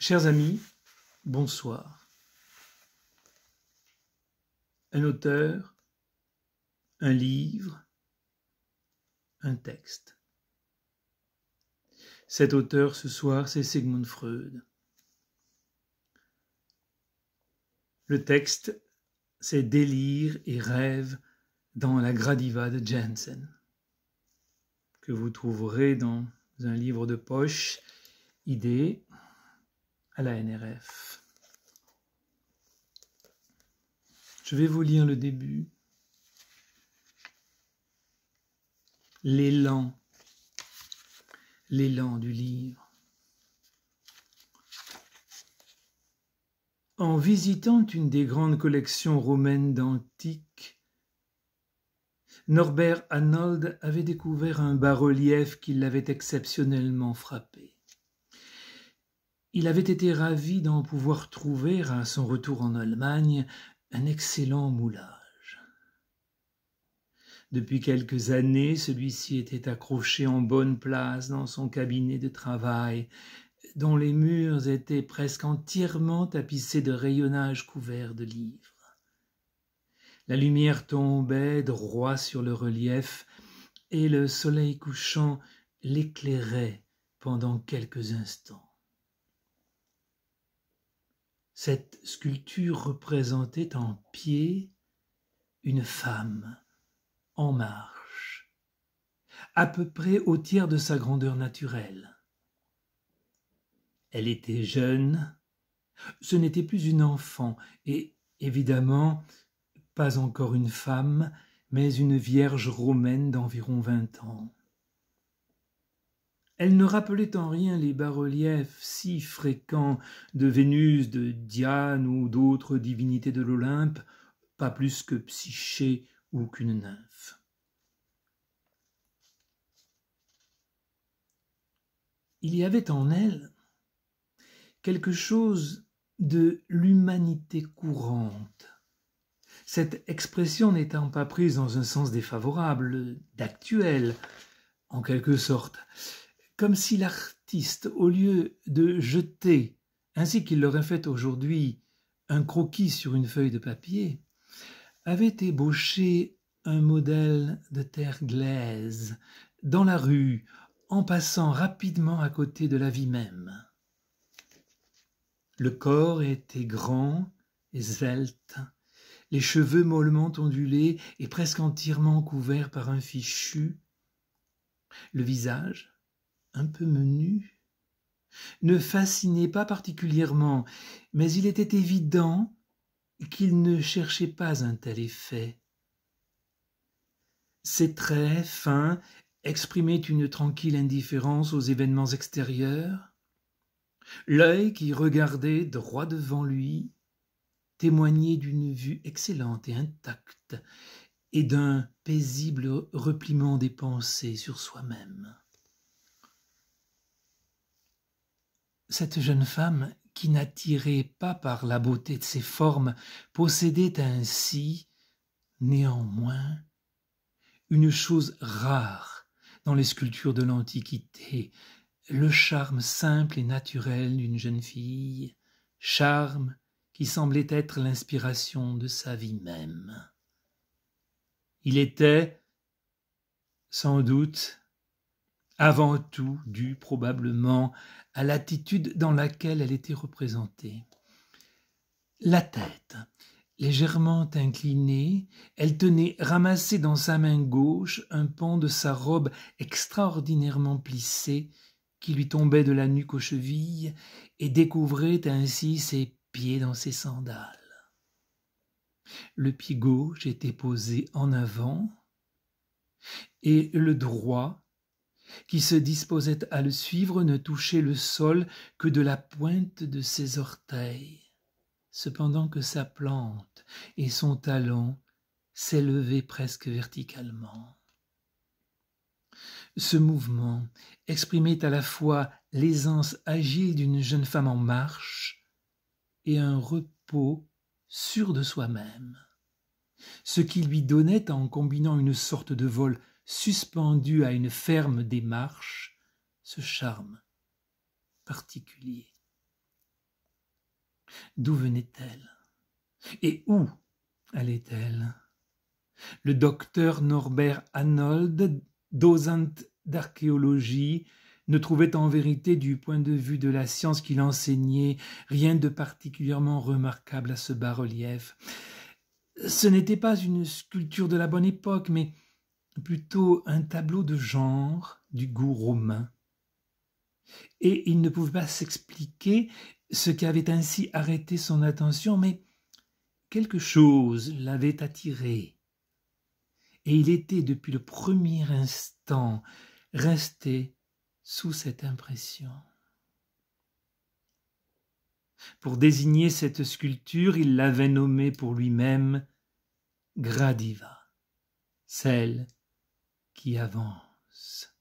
Chers amis, bonsoir. Un auteur, un livre, un texte. Cet auteur ce soir, c'est Sigmund Freud. Le texte, c'est Délire et rêve dans la Gradiva de Jensen, que vous trouverez dans un livre de poche, idée à la NRF. Je vais vous lire le début. L'élan du livre. En visitant une des grandes collections romaines d'antiques, Norbert Arnold avait découvert un bas-relief qui l'avait exceptionnellement frappé. Il avait été ravi d'en pouvoir trouver, à son retour en Allemagne, un excellent moulage. Depuis quelques années, celui-ci était accroché en bonne place dans son cabinet de travail, dont les murs étaient presque entièrement tapissés de rayonnages couverts de livres. La lumière tombait droit sur le relief et le soleil couchant l'éclairait pendant quelques instants. Cette sculpture représentait en pied une femme en marche, à peu près au tiers de sa grandeur naturelle. Elle était jeune, ce n'était plus une enfant, et évidemment pas encore une femme, mais une vierge romaine d'environ 20 ans. Elle ne rappelait en rien les bas-reliefs si fréquents de Vénus, de Diane ou d'autres divinités de l'Olympe, pas plus que Psyché ou qu'une nymphe. Il y avait en elle quelque chose de l'humanité courante, cette expression n'étant pas prise dans un sens défavorable, d'actuel, en quelque sorte, comme si l'artiste, au lieu de jeter, ainsi qu'il l'aurait fait aujourd'hui, un croquis sur une feuille de papier, avait ébauché un modèle de terre glaise, dans la rue, en passant rapidement à côté de la vie même. Le corps était grand et svelte, les cheveux mollement ondulés et presque entièrement couverts par un fichu. Le visage, un peu menu, ne fascinait pas particulièrement, mais il était évident qu'il ne cherchait pas un tel effet. Ses traits fins exprimaient une tranquille indifférence aux événements extérieurs. L'œil qui regardait droit devant lui témoignait d'une vue excellente et intacte et d'un paisible repliement des pensées sur soi-même. Cette jeune femme, qui n'attirait pas par la beauté de ses formes, possédait ainsi, néanmoins, une chose rare dans les sculptures de l'Antiquité, le charme simple et naturel d'une jeune fille, charme qui semblait être l'inspiration de sa vie même. Il était, sans doute, avant tout dû probablement à l'attitude dans laquelle elle était représentée. La tête, légèrement inclinée, elle tenait ramassé dans sa main gauche un pan de sa robe extraordinairement plissée qui lui tombait de la nuque aux chevilles et découvrait ainsi ses pieds dans ses sandales. Le pied gauche était posé en avant et le droit, qui se disposait à le suivre, ne touchait le sol que de la pointe de ses orteils, cependant que sa plante et son talon s'élevaient presque verticalement. Ce mouvement exprimait à la fois l'aisance agile d'une jeune femme en marche et un repos sûr de soi-même, ce qui lui donnait, en combinant une sorte de vol suspendu à une ferme démarche, ce charme particulier. D'où venait-elle? Et où allait-elle? Le docteur Norbert Arnold, docent d'archéologie, ne trouvait en vérité, du point de vue de la science qu'il enseignait, rien de particulièrement remarquable à ce bas-relief. Ce n'était pas une sculpture de la bonne époque, mais plutôt un tableau de genre du goût romain. Et il ne pouvait pas s'expliquer ce qui avait ainsi arrêté son attention, mais quelque chose l'avait attiré. Et il était, depuis le premier instant, resté sous cette impression. Pour désigner cette sculpture, il l'avait nommée pour lui-même Gradiva, celle qui avance.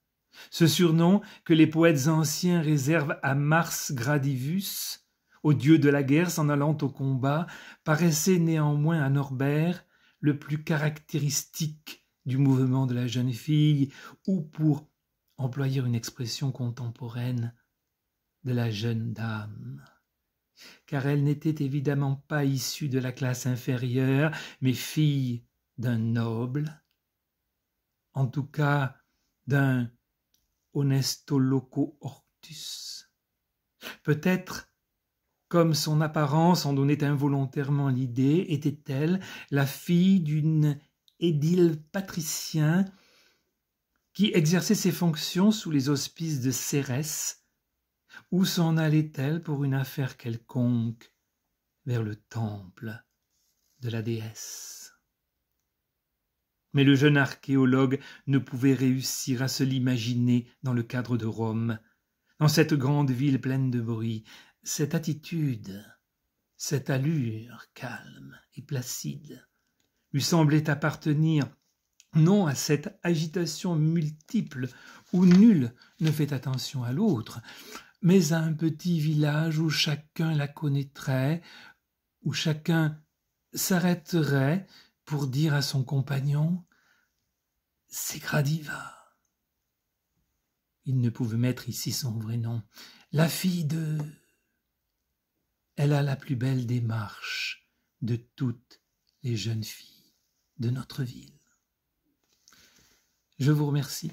Ce surnom que les poètes anciens réservent à Mars Gradivus, au dieu de la guerre s'en allant au combat, paraissait néanmoins à Norbert le plus caractéristique du mouvement de la jeune fille, ou, pour employer une expression contemporaine, de la jeune dame. Car elle n'était évidemment pas issue de la classe inférieure, mais fille d'un noble, en tout cas d'un honesto loco ortus. Peut-être, comme son apparence en donnait involontairement l'idée, était-elle la fille d'une édile patricien qui exerçait ses fonctions sous les auspices de Cérès, ou s'en allait-elle pour une affaire quelconque vers le temple de la déesse? Mais le jeune archéologue ne pouvait réussir à se l'imaginer dans le cadre de Rome, dans cette grande ville pleine de bruit. Cette attitude, cette allure calme et placide lui semblait appartenir non à cette agitation multiple où nul ne fait attention à l'autre, mais à un petit village où chacun la connaîtrait, où chacun s'arrêterait pour dire à son compagnon « C'est Gradiva ». Il ne pouvait mettre ici son vrai nom. La fille de... Elle a la plus belle démarche de toutes les jeunes filles de notre ville. Je vous remercie.